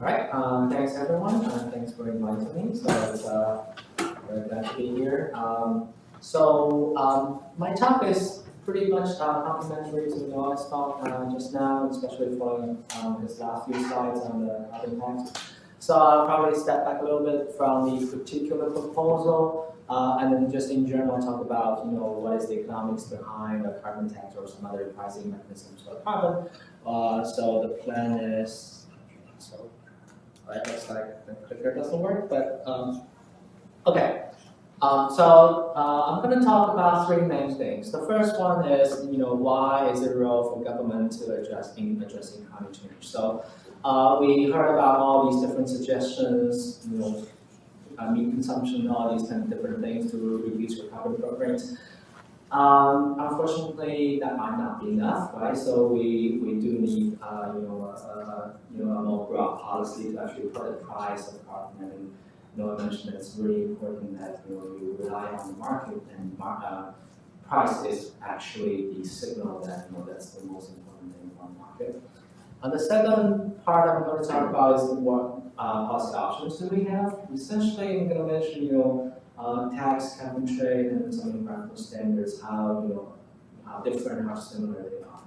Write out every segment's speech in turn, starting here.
All right, thanks everyone, and thanks for inviting me. So it's very glad to be here. My talk is pretty much complementary to what I talked just now, especially following his last few slides on the carbon tax. So I'll probably step back a little bit from the particular proposal, and then just in general talk about what is the economics behind a carbon tax or some other pricing mechanisms for carbon. So the plan is it looks like the clicker doesn't work, but okay. I'm going to talk about three main things. The first one is, why is it a role for government to addressing climate change? So we heard about all these different suggestions, meat consumption, all these kind of different things to reduce your carbon footprint. Unfortunately, that might not be enough, right? So we do need a more broad policy to actually put a price of carbon. And I mentioned that it's really important that you rely on the market, and price is actually the signal that that's the most important thing for the market. And the second part I'm going to talk about is what policy options do we have. Essentially, I'm going to mention tax, carbon trade, and some environmental standards, how different, how similar they are.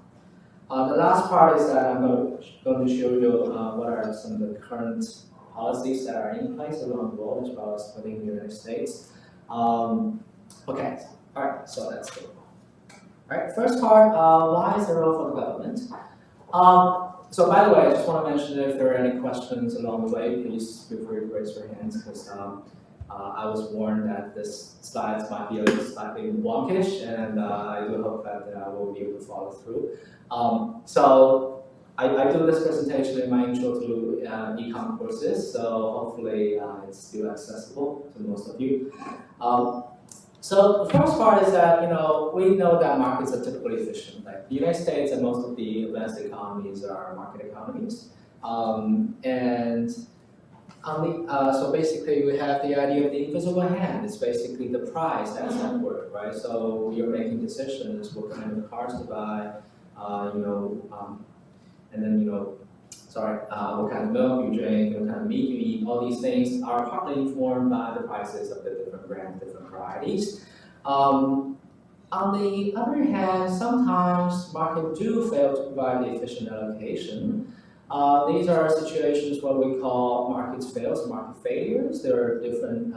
The last part is that I'm going to show you what are some of the current policies that are in place around the world, as well as within the United States. Okay, all right, so that's good. All right, first part, why is there a role for the government? So by the way, I just want to mention if there are any questions along the way, please feel free to raise your hands, because I was warned that this slides might be a little slightly wonkish, and I do hope that I will be able to follow through. So I do this presentation in my intro to econ courses, so hopefully it's still accessible to most of you. So the first part is that we know that markets are typically efficient. Like the United States and most of the advanced economies are market economies, so basically we have the idea of the invisible hand. It's basically the price that's at work, right? So you're making decisions what kind of cars to buy, and then what kind of milk you drink, what kind of meat you eat. All these things are partly informed by the prices of the different brands, different varieties. On the other hand, sometimes markets do fail to provide the efficient allocation. These are situations what we call market failures. There are different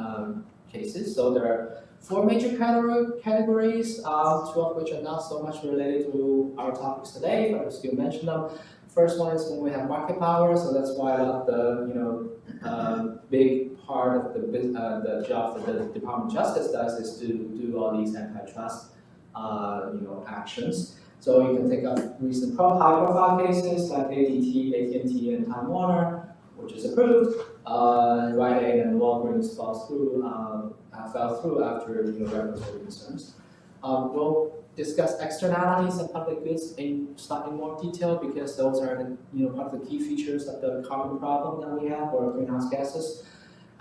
cases. So there are four major categories, two of which are not so much related to our topics today, but I'll still mention them. First one is when we have market power, so that's why a lot of the big part of the job that the Department of Justice does is to do all these antitrust actions. So you can think of recent high-profile cases like AT&T, and Time Warner, which is approved. Rite Aid and Walgreens fell through after regulatory concerns. We'll discuss externalities and public goods in slightly more detail, because those are part of the key features of the carbon problem that we have, or greenhouse gases.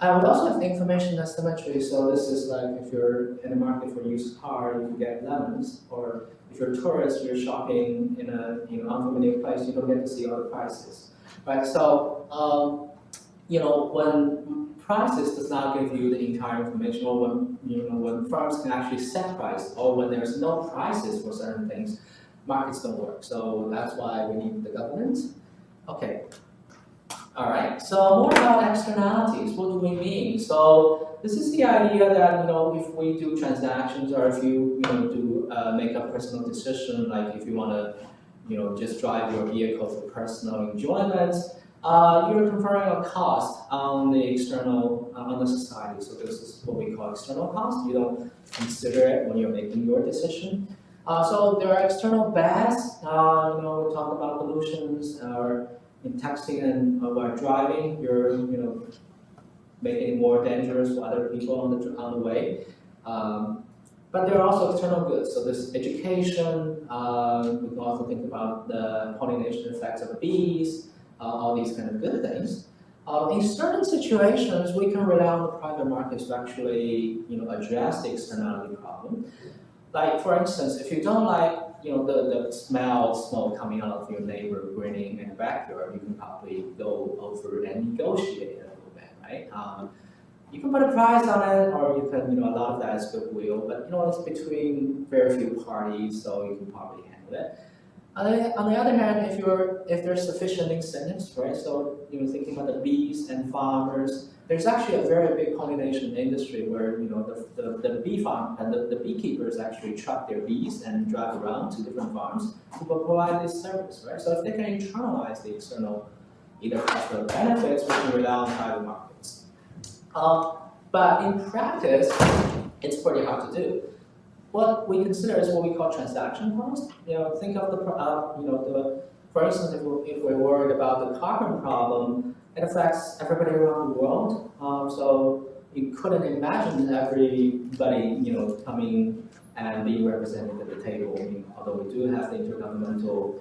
We also have information asymmetry. So this is like if you're in the market for a used car, you can get lemons, or if you're a tourist, you're shopping in a unfamiliar place, you don't get to see all the prices, right? So when prices does not give you the entire information, or when firms can actually set price, or when there's no prices for certain things, markets don't work. So that's why we need the government. Okay. All right. So more about externalities. What do we mean? So this is the idea that if we do transactions, or if you do make a personal decision, like if you want to just drive your vehicle for personal enjoyment, you're conferring a cost on the external, on the society. So this is what we call external cost. You don't consider it when you're making your decision. So there are external bads. We talk about pollutions, or in texting and while driving, you're making it more dangerous for other people on the way. But there are also external goods. So this education. We can also think about the pollination effects of bees. All these kind of good things. In certain situations, we can rely on the private markets to actually, address the externality problem. Like, for instance, if you don't like the smell of smoke coming out of your neighbor grinning in the backyard, you can probably go over and negotiate a little bit, right? You can put a price on it, or you can, a lot of that is goodwill, but it's between very few parties, so you can probably handle it. On the other hand, if there's sufficient incentives, right? So thinking about the bees and farmers, there's actually a very big pollination industry where the bee farm and the beekeepers actually truck their bees and drive around to different farms to provide this service, right? So if they can internalize the external either customer benefits, we can rely on private markets. But in practice, it's pretty hard to do. What we consider is what we call transaction cost. Think of for instance, if we're worried about the carbon problem, it affects everybody around the world. So you couldn't imagine everybody, coming and being represented at the table. Although we do have the Intergovernmental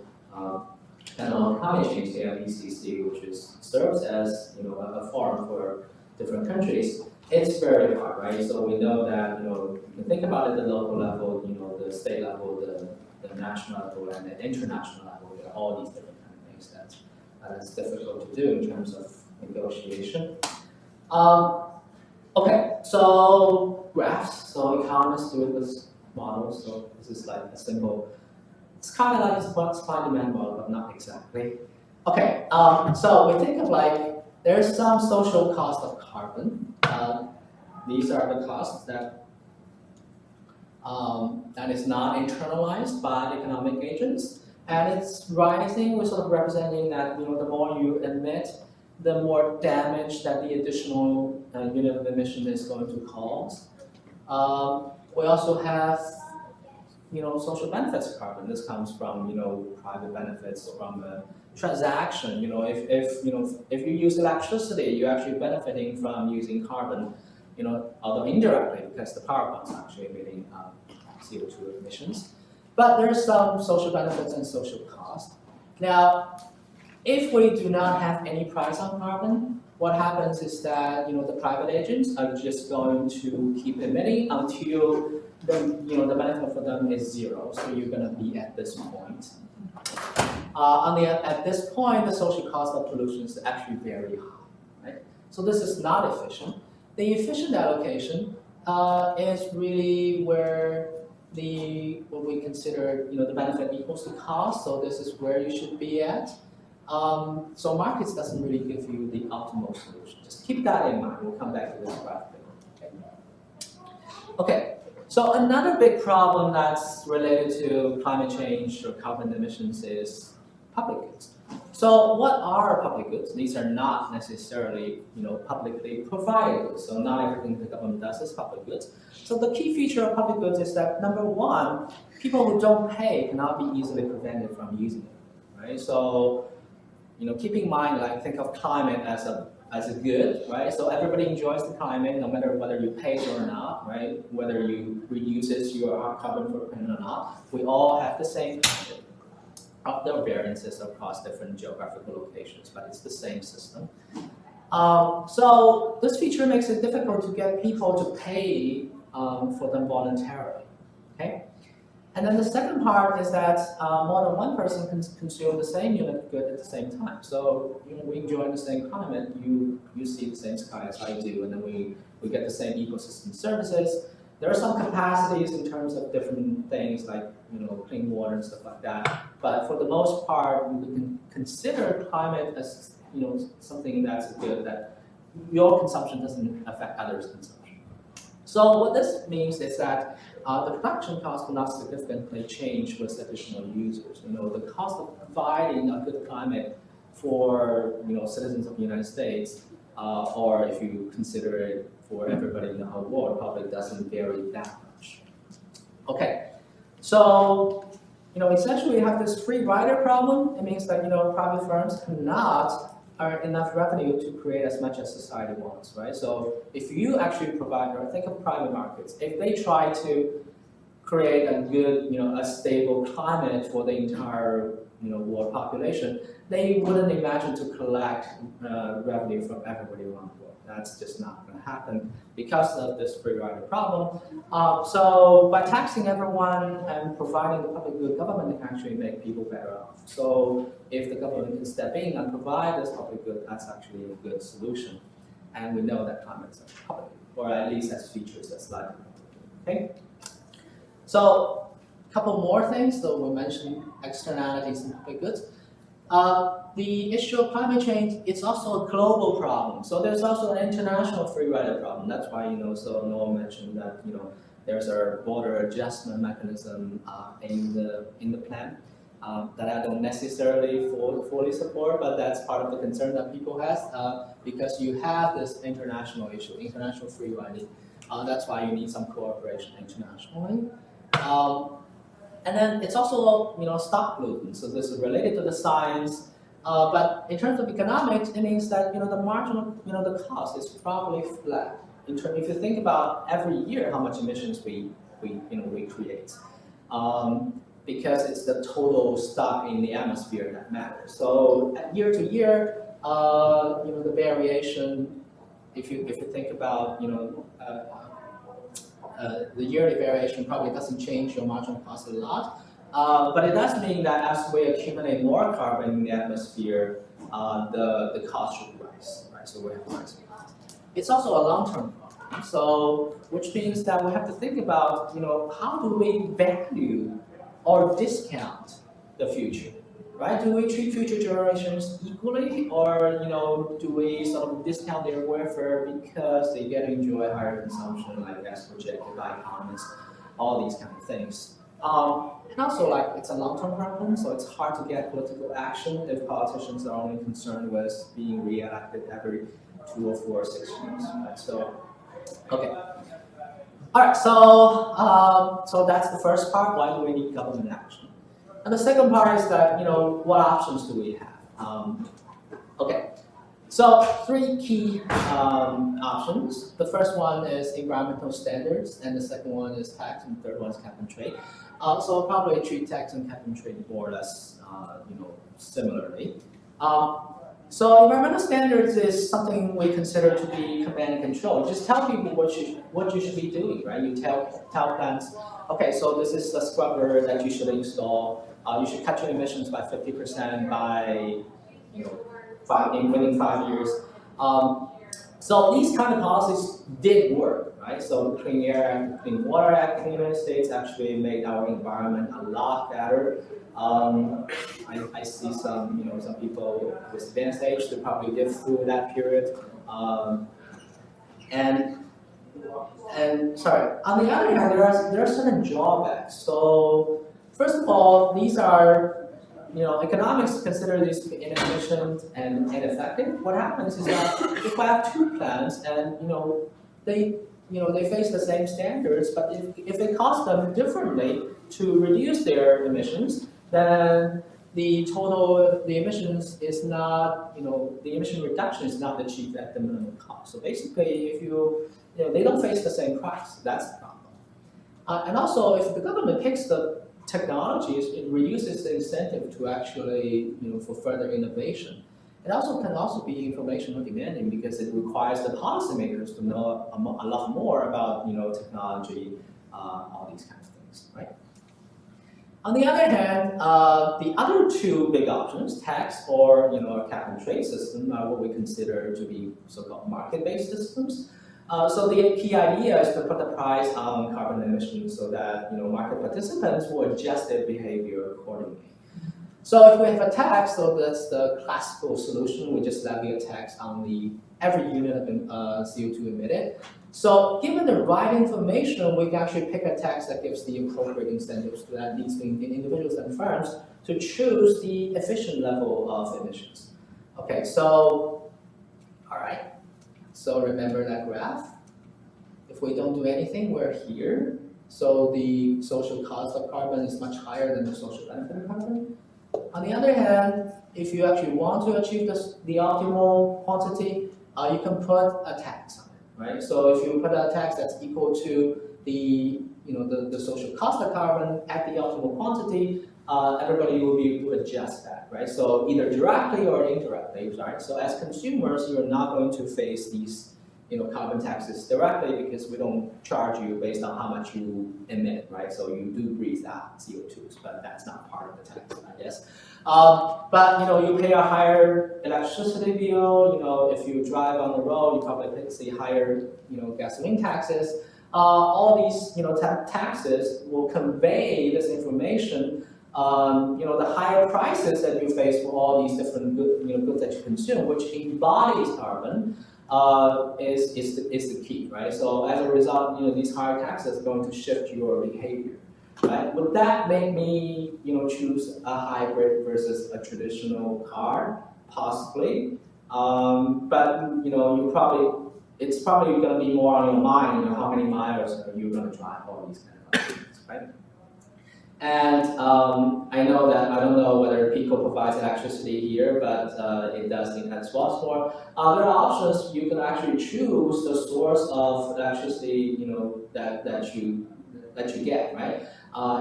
Panel on Climate Change, the IPCC, which serves as a forum for different countries. It's very hard, right? So we know that you can think about it at the local level, the state level, the national level, and the international level. There are all these different kind of things that's difficult to do in terms of negotiation. Okay, so graphs. So economists do this model. So this is like a simple. It's kind of like a supply demand model, but not exactly. Okay, so we think of there's some social cost of carbon. These are the costs that is not internalized by economic agents, and it's rising. We're sort of representing that the more you emit, the more damage that the additional unit of emission is going to cause. We also have social benefits of carbon. This comes from private benefits from a transaction. If you use electricity, you're actually benefiting from using carbon. Although indirectly, because the power plant's actually emitting CO2 emissions. But there's some social benefits and social cost. Now, if we do not have any price on carbon, what happens is that the private agents are just going to keep emitting until the benefit for them is zero. So you're going to be at this point. At this point, the social cost of pollution is actually very high, right? So this is not efficient. The efficient allocation is really where what we consider the benefit equals the cost. So this is where you should be at. So markets doesn't really give you the optimal solution. Just keep that in mind. We'll come back to this graph. Okay. So another big problem that's related to climate change or carbon emissions is public goods. So what are public goods? These are not necessarily publicly provided goods. So not everything the government does is public goods. So the key feature of public goods is that number one, people who don't pay cannot be easily prevented from using it, right? So keep in mind, think of climate as a good, right? So everybody enjoys the climate, no matter whether you pay it or not, right? Whether you reduces your carbon footprint or not, we all have the same climate. There are variances across different geographical locations, but it's the same system. So this feature makes it difficult to get people to pay for them voluntarily. Okay. And then the second part is that more than one person can consume the same unit of good at the same time. So we enjoy the same climate, you see the same sky as I do, and then we get the same ecosystem services. There are some capacities in terms of different things like clean water and stuff like that. But for the most part, we can consider climate as something that's good, that your consumption doesn't affect others' consumption. So what this means is that the production cost will not significantly change with additional users. The cost of providing a good climate for citizens of the United States, or if you consider it for everybody in the whole world, probably doesn't vary that much. Okay, so essentially we have this free rider problem. It means that private firms cannot earn enough revenue to create as much as society wants, right? So if you actually provide, or think of private markets, if they try to create a good, a stable climate for the entire world population, they wouldn't imagine to collect revenue from everybody around the world. That's just not going to happen because of this free rider problem. So by taxing everyone and providing the public good, government can actually make people better off. So if the government can step in and provide this public good, that's actually a good solution. And we know that climates are public, or at least has features that's likely public. Okay? So a couple more things. So we mentioned externalities and public goods. The issue of climate change, it's also a global problem. So there's also an international free rider problem. That's why, so Noah mentioned that, there's a border adjustment mechanism in the plan that I don't necessarily fully support, but that's part of the concern that people have because you have this international issue, international free riding. That's why you need some cooperation internationally. And then it's also, stock pollutant. So this is related to the science, but in terms of economics, it means that the marginal, the cost is probably flat. If you think about every year how much emissions we create, because it's the total stock in the atmosphere that matters. So year to year, the variation, if you think about the yearly variation probably doesn't change your marginal cost a lot, but it does mean that as we accumulate more carbon in the atmosphere, the cost should rise, right? So we have rising cost. It's also a long-term problem, so which means that we have to think about, how do we value or discount the future, right? Do we treat future generations equally, or do we sort of discount their welfare because they get to enjoy higher consumption, like as projected by economists, all these kind of things. And also, it's a long-term problem, so it's hard to get political action if politicians are only concerned with being re-elected every 2 or 4 or 6 years, right? So, okay. All right, so that's the first part. Why do we need government action? And the second part is that, what options do we have? Okay, so 3 key options. The first one is environmental standards, and the second one is tax, and the third one is cap and trade. So I'll probably treat tax and cap and trade more or less, similarly. So environmental standards is something we consider to be command and control. You just tell people what you should be doing, right? You tell plants, okay, so this is the scrubber that you should install. You should cut your emissions by 50% by, within 5 years. So these kind of policies did work, right? So the Clean Air Act, Clean Water Act in the United States actually made our environment a lot better. I see some people with advanced age that probably lived through that period. And sorry, on the other hand, there are certain drawbacks. So first of all, these are, economics consider these to be inefficient and ineffective. What happens is that if I have 2 plants and they face the same standards, but if they cost them differently to reduce their emissions, then the emissions is not, the emission reduction is not achieved at the minimum cost. So basically, if they don't face the same price, that's the problem. And also, if the government picks the technologies, it reduces the incentive to actually, for further innovation. It also can be informational demanding because it requires the policymakers to know a lot more about, technology, all these kinds of things, right? On the other hand, the other 2 big options, tax or a cap and trade system, are what we consider to be so-called market-based systems. So the key idea is to put the price on carbon emissions so that market participants will adjust their behavior accordingly. So if we have a tax, so that's the classical solution. We just levy a tax on every unit of CO2 emitted. So given the right information, we can actually pick a tax that gives the appropriate incentives to that leads individuals and firms to choose the efficient level of emissions. Okay, so, all right. So remember that graph. If we don't do anything, we're here. So the social cost of carbon is much higher than the social benefit of carbon. On the other hand, if you actually want to achieve the optimal quantity, you can put a tax on it, right? So if you put a tax that's equal to the social cost of carbon at the optimal quantity, everybody will be able to adjust that, right? So either directly or indirectly, right? So as consumers, you're not going to face these, carbon taxes directly because we don't charge you based on how much you emit, right? So you do breathe out CO2s, but that's not part of the tax, I guess. But you pay a higher electricity bill. If you drive on the road, you probably see higher, gasoline taxes. All these, taxes will convey this information. The higher prices that you face for all these different goods that you consume, which embodies carbon, is the key, right? So as a result, these higher taxes are going to shift your behavior. Right? Would that make me, choose a hybrid versus a traditional car? Possibly, but it's probably going to be more on your mind. How many miles are you going to drive? All these kind of things, right? And I know that I don't know whether Pico provides electricity here, but it does in Swarthmore. There are options. You can actually choose the source of electricity, that you get, right?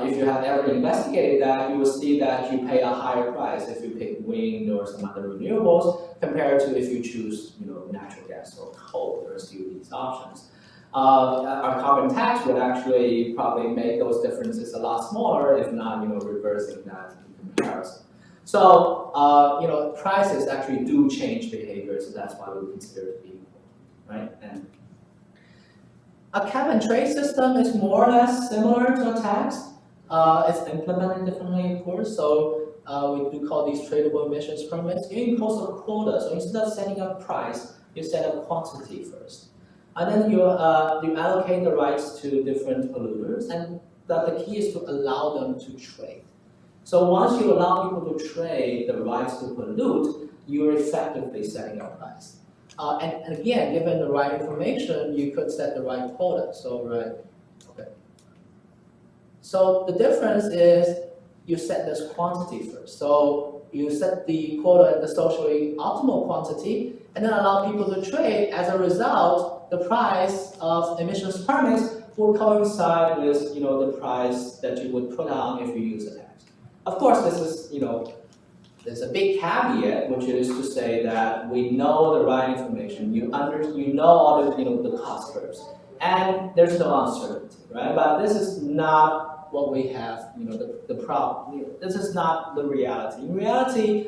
If you have ever investigated that, you will see that you pay a higher price if you pick wind or some other renewables compared to if you choose, natural gas or coal. There are still these options. Our carbon tax would actually probably make those differences a lot smaller, if not, reversing that in comparison. So, prices actually do change behavior, so that's why we consider it equal, right? And a cap and trade system is more or less similar to a tax. It's implemented differently, of course. So we do call these tradable emissions permits. You impose a quota. So instead of setting up price, you set up quantity first, and then you allocate the rights to different polluters. And the key is to allow them to trade. So once you allow people to trade the rights to pollute, you're effectively setting up price. And again, given the right information, you could set the right quota. So, right, okay. So the difference is you set this quantity first. So you set the quota at the socially optimal quantity, and then allow people to trade. As a result, the price of emissions permits will coincide with the price that you would put on if you use a tax. Of course, this is there's a big caveat, which is to say that we know the right information. You know all the cost curves, and there's no uncertainty, right? But this is not what we have. The problem. This is not the reality. In reality,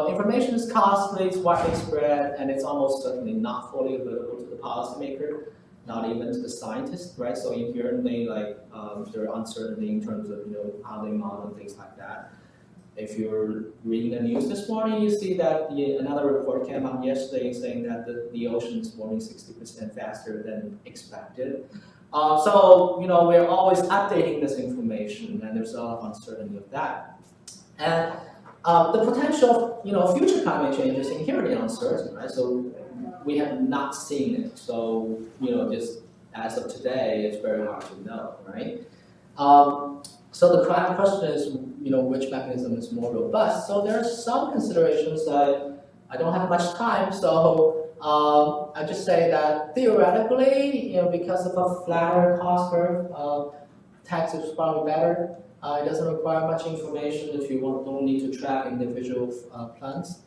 information is costly, it's widely spread, and it's almost certainly not fully available to the policymaker, not even to the scientists, right? So inherently, there are uncertainty in terms of how they model and things like that. If you're reading the news this morning, you see that another report came out yesterday saying that the ocean is warming 60% faster than expected. So we're always updating this information, and there's a lot of uncertainty of that. And the potential of future climate change is inherently uncertain, right? So we have not seen it. So just as of today, it's very hard to know, right? So the prime question is, which mechanism is more robust? So there are some considerations that I don't have much time, so I just say that theoretically, because of a flatter cost curve, tax is probably better. It doesn't require much information if you don't need to track individual plants.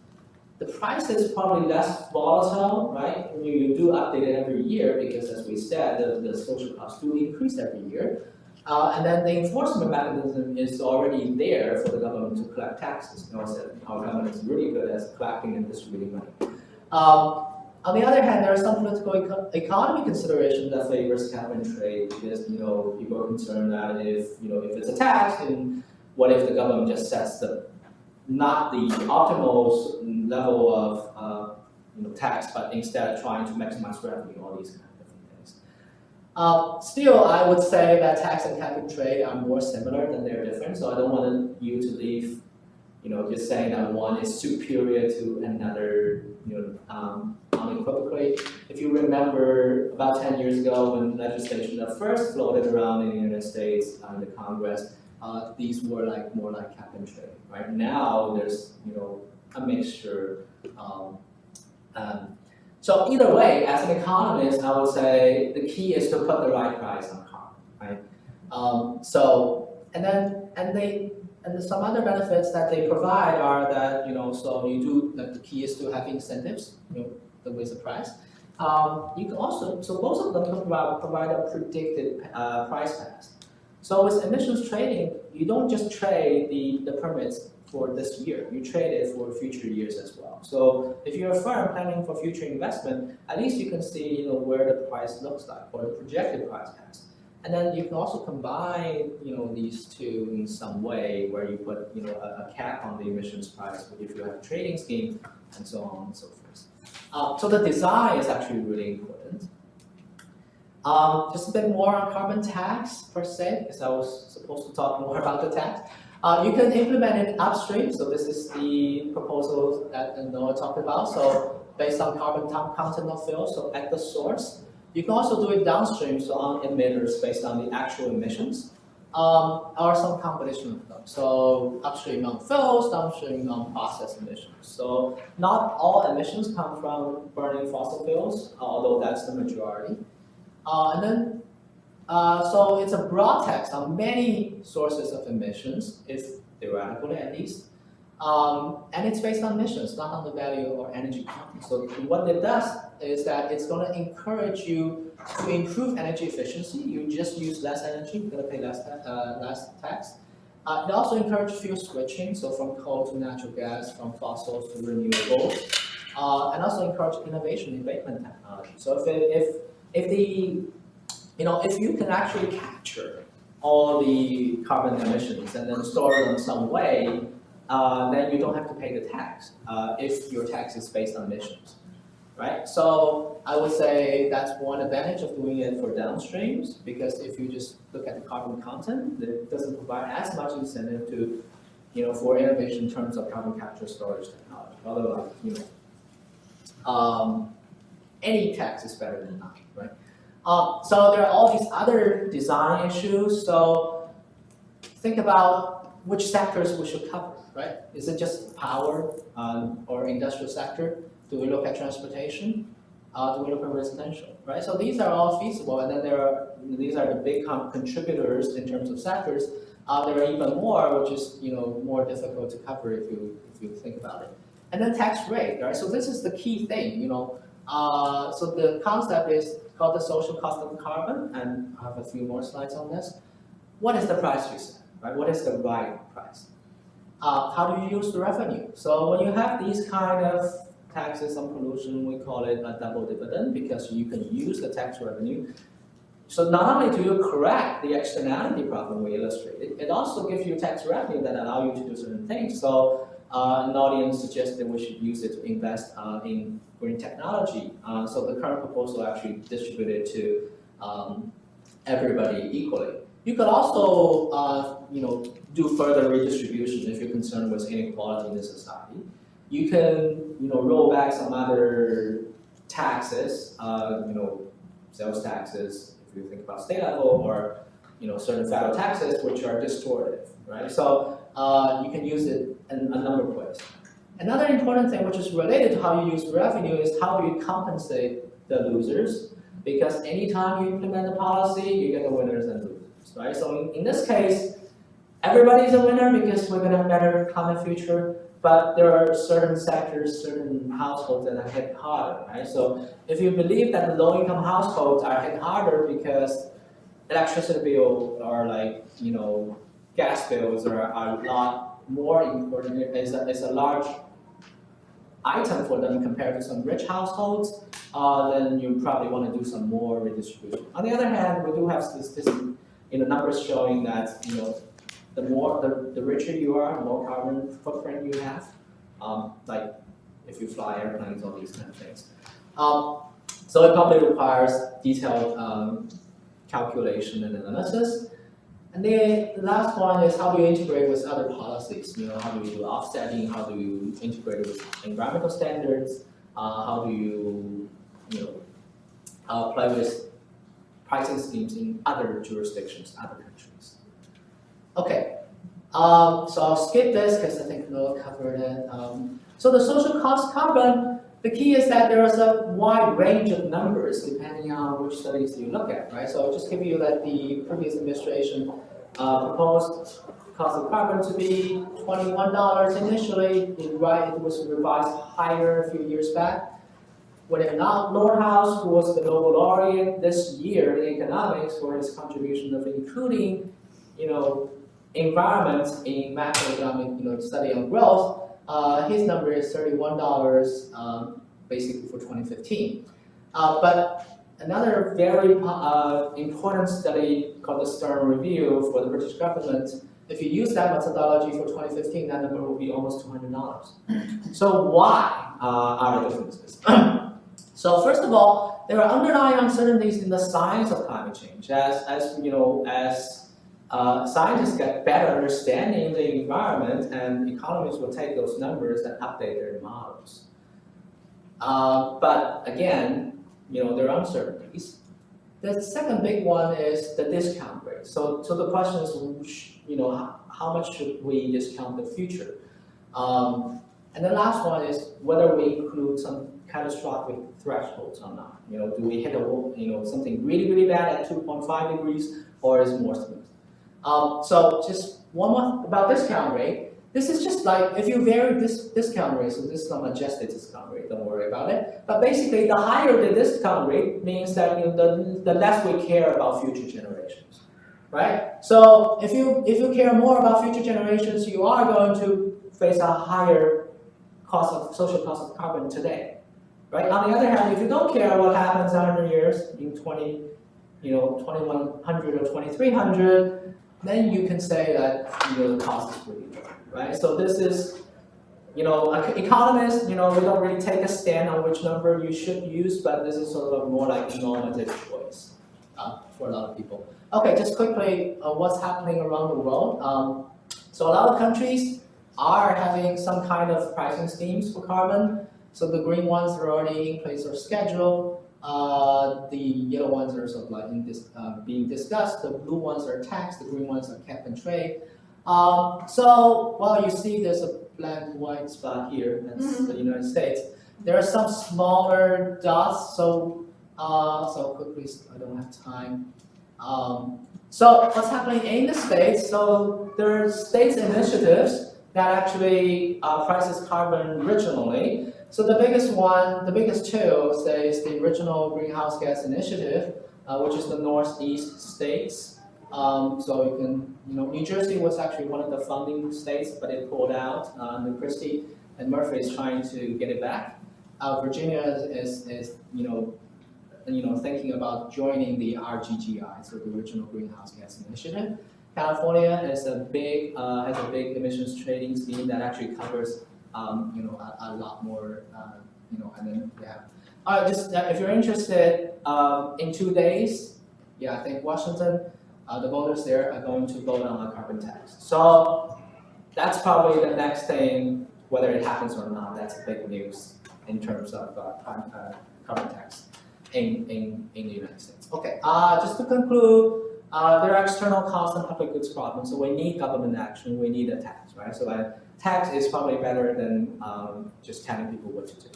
The price is probably less volatile, right? You do update it every year because, as we said, the social costs do increase every year. And then the enforcement mechanism is already there for the government to collect taxes. Our government is really good at collecting and distributing money. On the other hand, there are some political economy considerations that favors cap and trade because people are concerned that if it's a tax, then what if the government just sets not the optimal level of tax, but instead trying to maximize revenue, all these kind of different things. Still, I would say that tax and cap and trade are more similar than they're different. So I don't want you to leave, just saying that one is superior to another, unequivocally. If you remember, about 10 years ago, when legislation that first floated around in the United States in the Congress, these were more like cap and trade. Right now, there's a mixture. So either way, as an economist, I would say the key is to put the right price on carbon, right? some other benefits that they provide are that, so you do, like the key is to have incentives, to raise the price. You can also, so both of them can provide a predicted price pass. So with emissions trading, you don't just trade the permits for this year, you trade it for future years as well. So if you're a firm planning for future investment, at least you can see, where the price looks like, or the projected price pass. And then you can also combine, these two in some way where you put, a cap on the emissions price if you have a trading scheme, and so on and so forth. So the design is actually really important. Just a bit more on carbon tax per se, because I was supposed to talk more about the tax. You can implement it upstream. So this is the proposal that Noah talked about. So based on carbon content of fuel, so at the source. You can also do it downstream, so on emitters based on the actual emissions, or some combination of them. So upstream on fuels, downstream on process emissions. So not all emissions come from burning fossil fuels, although that's the majority. So it's a broad tax on many sources of emissions, if theoretically at least. And it's based on emissions, not on the value or energy content. So what it does is that it's going to encourage you to improve energy efficiency. You just use less energy, you're going to pay less tax. It also encourages fuel switching, so from coal to natural gas, from fossils to renewables, and also encourage innovation in abatement technology. So if you can actually capture all the carbon emissions and then store them some way, then you don't have to pay the tax if your tax is based on emissions, right? So I would say that's one advantage of doing it for downstreams, because if you just look at the carbon content, it doesn't provide as much incentive to, for innovation in terms of carbon capture storage technology. Otherwise, any tax is better than none, right? So there are all these other design issues. So think about which sectors we should cover. Right? Is it just power or industrial sector? Do we look at transportation? Do we look at residential? Right? So these are all feasible, and then these are the big contributors in terms of sectors. There are even more, which is more difficult to cover if you think about it. And then tax rate, right? So this is the key thing, So the concept is called the social cost of carbon, and I have a few more slides on this. What is the price you set? Right? What is the right price? How do you use the revenue? So when you have these kind of taxes on pollution, we call it a double dividend, because you can use the tax revenue. So not only do you correct the externality problem we illustrated, it also gives you tax revenue that allow you to do certain things. So an audience suggested we should use it to invest in green technology. So the current proposal actually distributed to everybody equally. You could also, do further redistribution if you're concerned with inequality in the society. You can, roll back some other taxes, sales taxes, if you think about state level, or, certain federal taxes, which are distortive, right? So you can use it in a number of ways. Another important thing, which is related to how you use revenue, is how do you compensate the losers? Because anytime you implement a policy, you get the winners and losers. Right? So in this case, everybody's a winner because we're going to have a better common future, but there are certain sectors, certain households that are hit harder, right? So if you believe that the low-income households are hit harder because electricity bills or gas bills are a lot more important, it's a large item for them compared to some rich households, then you probably want to do some more redistribution. On the other hand, we do have statistics, numbers showing that the richer you are, the more carbon footprint you have. Like if you fly airplanes, all these kind of things. So it probably requires detailed calculation and analysis. And then the last one is how do you integrate with other policies? How do you do offsetting? How do you integrate with environmental standards? How do you, play with pricing schemes in other jurisdictions, other countries? Okay, so I'll skip this because I think Noah covered it. So the social cost carbon, the key is that there is a wide range of numbers depending on which studies you look at, right? So I'll just give you that the previous administration proposed cost of carbon to be $21 initially. It was revised higher a few years back. William Nordhaus, who was the Nobel laureate this year in economics for his contribution of including, environment in macroeconomic, study on growth, his number is $31, basically for 2015. But another very important study called the Stern Review for the British government, if you use that methodology for 2015, that number will be almost $200. So why are the differences? So first of all, there are underlying uncertainties in the science of climate change. As scientists get better understanding the environment, and economists will take those numbers and update their models. But again, there are uncertainties. The second big one is the discount rate. So the question is, how much should we discount the future? And the last one is whether we include some catastrophic thresholds or not. Do we hit something really, really bad at 2.5 degrees, or is it more smooth? So just one more about discount rate. This is just like if you vary this discount rate, so this is some adjusted discount rate, don't worry about it. But basically, the higher the discount rate means that the less we care about future generations, right? So if you care more about future generations, you are going to face a higher social cost of carbon today, right? On the other hand, if you don't care what happens 100 years in 2100 or 2300, then you can say that the cost is pretty low, right? So this is, economists, we don't really take a stand on which number you should use, but this is sort of more like a normative choice for a lot of people. Okay, just quickly, what's happening around the world? So a lot of countries are having some kind of pricing schemes for carbon. So the green ones are already in place or scheduled. The yellow ones are sort of like being discussed. The blue ones are taxed. The green ones are cap and trade. So while you see there's a black white spot here, that's the United States. There are some smaller dots. So quickly, I don't have time. So what's happening in the states? So there are states initiatives that actually prices carbon regionally. So the biggest two, say, is the Regional Greenhouse Gas Initiative, which is the Northeast states. So you can, New Jersey was actually one of the funding states, but it pulled out. And Christie and Murphy is trying to get it back. Virginia is thinking about joining the RGGI, so the Regional Greenhouse Gas Initiative. California has a big emissions trading scheme that actually covers a lot more, and then All right, just if you're interested, in 2 days, I think Washington, the voters there are going to vote on a carbon tax. So that's probably the next thing, whether it happens or not. That's big news in terms of carbon tax in the United States. Okay, just to conclude. There are external costs and public goods problems, so we need government action, we need a tax, right? So a tax is probably better than just telling people what to do.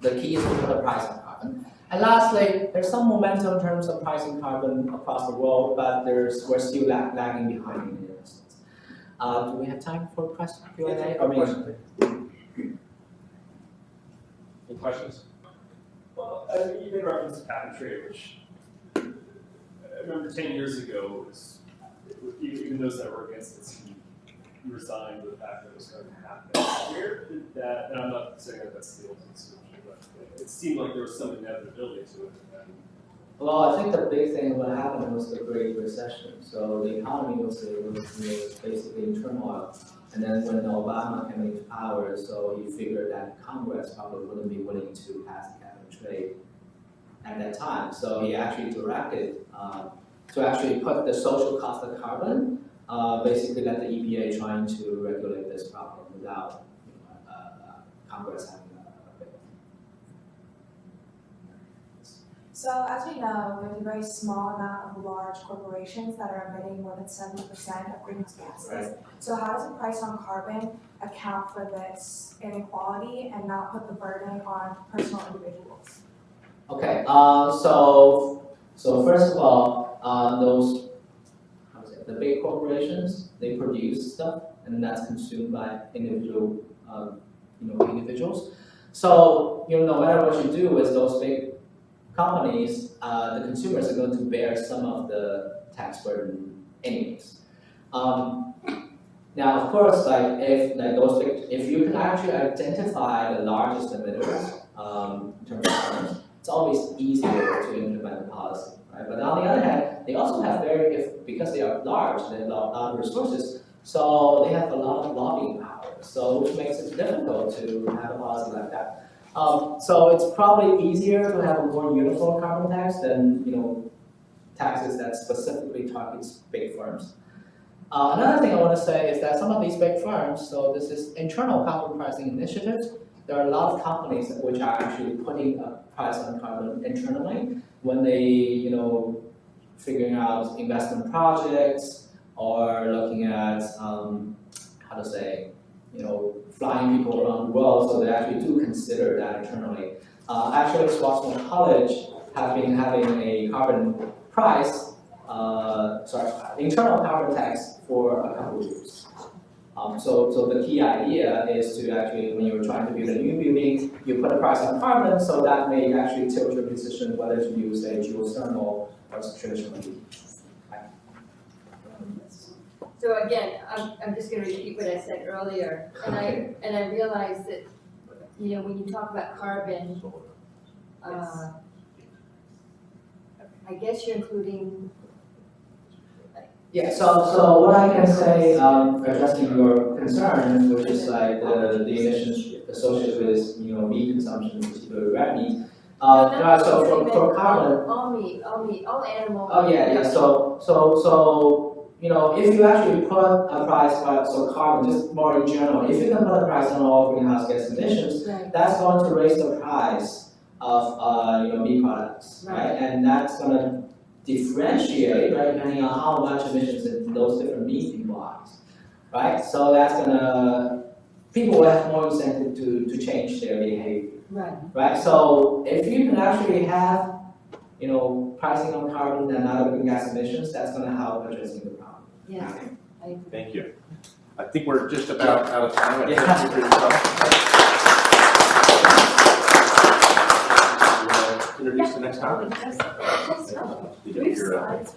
The key is to put a price on carbon. And lastly, there's some momentum in terms of pricing carbon across the world, but we're still lagging behind in the United States. Do we have time for Q&A? Any questions? Well, you made reference to cap and trade, which I remember 10 years ago, even those that were against it, you resigned with the fact that it was going to happen. Where did that, and I'm not saying that that's the ultimate solution, but it seemed like there was some inevitability to it. Well, I think the big thing what happened was the Great Recession. So the economy was basically in turmoil. And then when Obama came into power, so he figured that Congress probably wouldn't be willing to pass the cap and trade at that time. So he actually directed to actually put the social cost of carbon, basically let the EPA trying to regulate this problem without Congress having a bit. So as we know, there's a very small amount of large corporations that are emitting more than 70% of greenhouse gases. Right. So how does the price on carbon account for this inequality and not put the burden on personal individuals? Okay, so first of all, the big corporations, they produce stuff, and that's consumed by individuals. So, no matter what you do with those big companies, the consumers are going to bear some of the tax burden anyways. Now, of course, if you can actually identify the largest emitters in terms of carbon, it's always easier to implement the policy, right? But on the other hand, they also have because they are large, they have a lot of resources, so they have a lot of lobbying power. So which makes it difficult to have a policy like that. So it's probably easier to have a more uniform carbon tax than taxes that specifically targets big firms. Another thing I want to say is that some of these big firms, so this is internal carbon pricing initiatives, there are a lot of companies which are actually putting a price on carbon internally when they, figuring out investment projects or looking at, flying people around the world, so they actually do consider that internally. Actually, Swarthmore College have been having a carbon price, internal carbon tax for a couple of years. So the key idea is to actually, when you're trying to build a new building, you put a price on carbon, so that may actually tilt your decision whether to use a geothermal or traditional heat. So again, I'm just going to repeat what I said earlier, and I realized that when you talk about carbon, I guess you're including. Yeah. So what I can say, addressing your concern, which is like the emissions associated with meat consumption, particularly red meat. So for carbon. All meat, all animal. Oh yeah. So. If you actually put a price on carbon, just more in general, if you can put a price on all greenhouse gas emissions, right, that's going to raise the price of meat products, right? And that's going to differentiate, right, depending on how much emissions those different meat utilize, right? So that's people will have more incentive to change their behavior, right? So if you can actually have pricing on carbon and other greenhouse emissions, that's going to help addressing the problem. Yes. Thank you. I think we're just about out of time. Thank you for your talk. Introduce the next topic. Three slides.